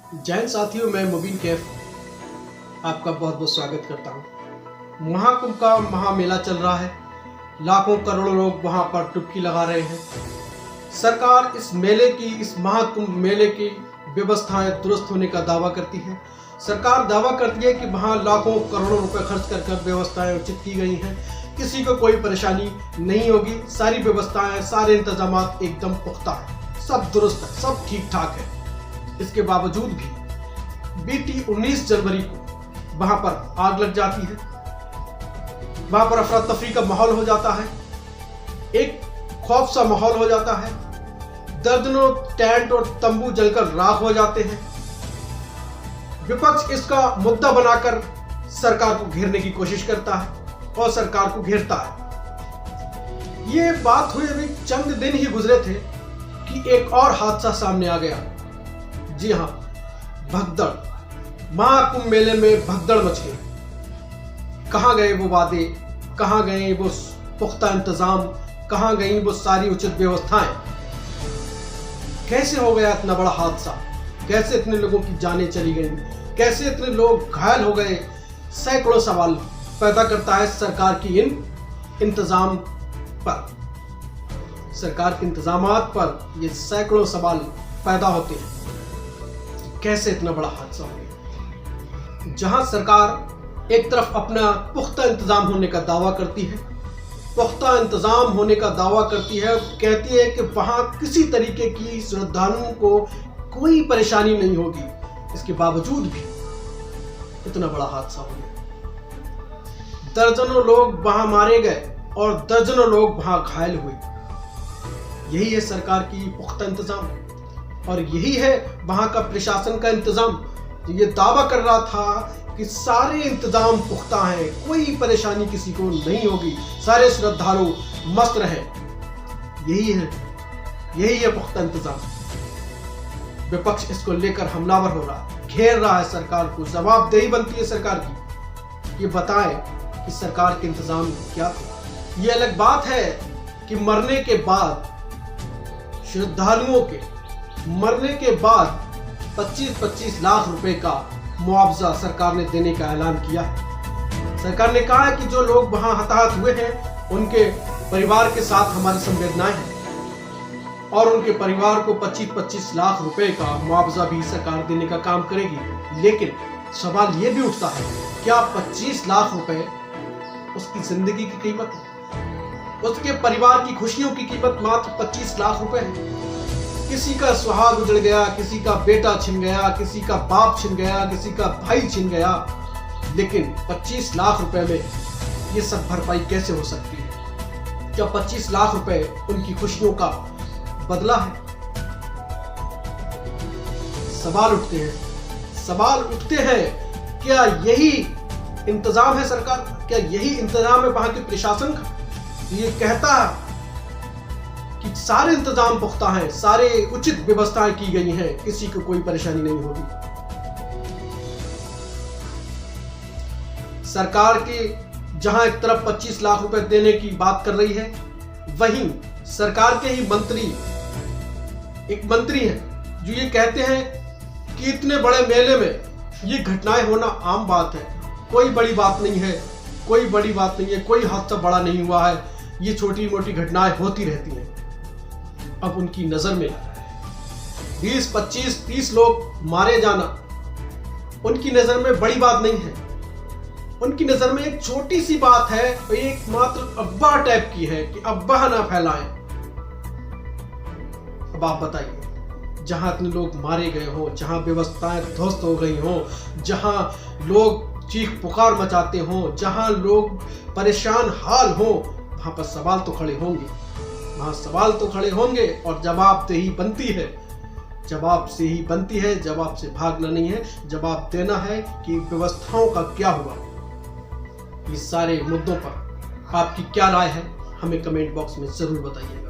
जैन साथियों, मैं मुबीन कैफ आपका बहुत बहुत स्वागत करता हूँ। महाकुंभ का महामेला चल रहा है। लाखों करोड़ों लोग वहाँ पर डुबकी लगा रहे हैं। सरकार इस महाकुंभ मेले की व्यवस्थाएं दुरुस्त होने का दावा करती है। सरकार दावा करती है कि वहाँ लाखों करोड़ों रुपए खर्च कर व्यवस्थाएं उचित की गई हैं, किसी को कोई परेशानी नहीं होगी। सारी व्यवस्थाएं, सारे इंतजाम एकदम पुख्ता है, सब दुरुस्त है, सब ठीक ठाक है। इसके बावजूद भी बीती 19 जनवरी को वहां पर आग लग जाती है। वहां पर अफरा तफरी का माहौल हो जाता है, एक खौफ सा माहौल हो जाता है। दर्जनों टेंट और तंबू जलकर राख हो जाते हैं। विपक्ष इसका मुद्दा बनाकर सरकार को घेरने की कोशिश करता है और सरकार को घेरता है। ये बात हुए अभी चंद दिन ही गुजरे थे कि एक और हादसा सामने आ गया। जी हां, भगदड़। महाकुंभ मेले में भगदड़ मच गई। कहां गए वो वादे, कहां गए वो पुख्ता इंतजाम, कहां गई वो सारी उचित व्यवस्थाएं? कैसे हो गया इतना बड़ा हादसा? कैसे इतने लोगों की जानें चली गई? कैसे इतने लोग घायल हो गए? सैकड़ों सवाल पैदा करता है सरकार की इन इंतजाम पर। सरकार के इंतजामात पर ये सैकड़ों सवाल पैदा होते हैं। कैसे इतना बड़ा हादसा हो गया? जहां सरकार एक तरफ अपना पुख्ता इंतजाम होने का दावा करती है, पुख्ता इंतजाम होने का दावा करती है, कहती है कि वहां किसी तरीके की श्रद्धालुओं को कोई परेशानी नहीं होगी, इसके बावजूद भी इतना बड़ा हादसा हो गया। दर्जनों लोग वहां मारे गए और दर्जनों लोग वहां घायल हुए। यही है सरकार की पुख्ता इंतजाम और यही है वहां का प्रशासन का इंतजाम। ये दावा कर रहा था कि सारे इंतजाम पुख्ता हैं, कोई परेशानी किसी को नहीं होगी, सारे श्रद्धालु मस्त रहें। यही है पुख्ता इंतजाम। विपक्ष इसको लेकर हमलावर हो रहा है, घेर रहा है सरकार को। जवाबदेही बनती है सरकार की, ये बताए कि सरकार के इंतजाम क्या थे। ये अलग बात है कि मरने के बाद श्रद्धालुओं के मरने के बाद 25-25 लाख रुपए का मुआवजा सरकार ने देने का ऐलान किया है। सरकार ने कहा है कि जो लोग वहां हताहत हुए हैं उनके परिवार के साथ हमारी संवेदनाएं हैं और उनके परिवार को 25-25 लाख रुपए का मुआवजा भी सरकार देने का काम करेगी। लेकिन सवाल यह भी उठता है, क्या 25 लाख रुपए उसकी जिंदगी की कीमत है? उसके परिवार की खुशियों की कीमत मात्र 25 लाख रुपए है। किसी का सुहाग उजड़ गया, किसी का बेटा छिन गया, किसी का बाप छिन गया, किसी का भाई छिन गया, लेकिन 25 लाख रुपए में ये सब भरपाई कैसे हो सकती है? क्या 25 लाख रुपए उनकी खुशियों का बदला है? सवाल उठते हैं, क्या यही इंतजाम है सरकार? क्या यही इंतजाम है वहां के प्रशासन का? ये कहता है कि सारे इंतजाम पुख्ता हैं, सारे उचित व्यवस्थाएं की गई हैं, किसी को कोई परेशानी नहीं होगी। सरकार की जहां एक तरफ 25 लाख रुपए देने की बात कर रही है, वहीं सरकार के ही एक मंत्री हैं जो ये कहते हैं कि इतने बड़े मेले में ये घटनाएं होना आम बात है, कोई बड़ी बात नहीं है, कोई हादसा बड़ा नहीं हुआ है, ये छोटी मोटी घटनाएं होती रहती हैं। अब उनकी नजर में 20, 25, 30 लोग मारे जाना उनकी नजर में बड़ी बात नहीं है। उनकी नजर में एक छोटी सी बात है, एक मात्र अफवाह टाइप की है कि अफवाह ना फैलाएं। अब आप बताइए, जहां इतने लोग मारे गए हो, जहां व्यवस्थाएं ध्वस्त हो गई हो, जहां लोग चीख पुकार मचाते हो, जहां लोग परेशान हाल हो, वहां पर सवाल तो खड़े होंगे और जवाबदेही बनती है। जवाब से भागना नहीं है, जवाब देना है कि व्यवस्थाओं का क्या हुआ। इस सारे मुद्दों पर आपकी क्या राय है, हमें कमेंट बॉक्स में जरूर बताइएगा।